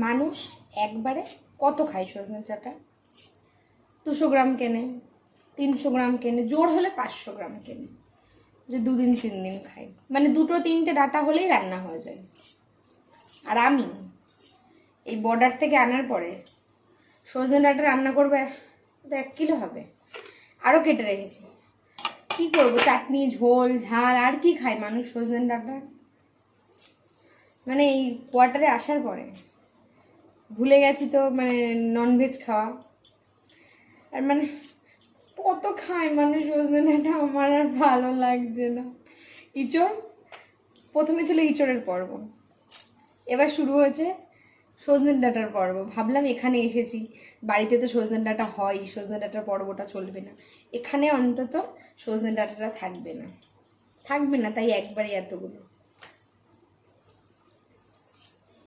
মানুষ একবারে কত খায় সজনে ডাঁটা? 200 গ্রাম কেনে, 300 গ্রাম কেনে, জোর হলে 500 গ্রাম কেনে, যে 2 দিন 3 দিন খাই। মানে 2-3টে ডাঁটা হলেই রান্না হয়ে যায়। আর আমি এই বর্ডার থেকে আনার পরে সজনে ডাঁটা রান্না করবে তো 1 কিলো হবে, আরও কেটে রেখেছি। কি করব, চাটনি ঝোল ঝাল আর কি খায় মানুষ সজনে ডাঁটা? মানে এই কোয়ার্টারে আসার পরে ভুলে গেছি তো মানে ননভেজ খাওয়া। আর মানে কত খায় মানুষ সজনে ডাঁটা, আমার আর ভালো লাগছে না। ইঁচড়, প্রথমে ছিল ইঁচড়ের পর্ব, এবার শুরু হয়েছে সজনে ডাঁটার পর্ব। ভাবলাম এখানে এসেছি, বাড়িতে তো সজনে ডাঁটা হয়, সজনে ডাঁটার পর্বটা চলবে না, এখানে অন্তত সজনে ডাঁটাটা থাকবে না, তাই একবারে এতগুলো।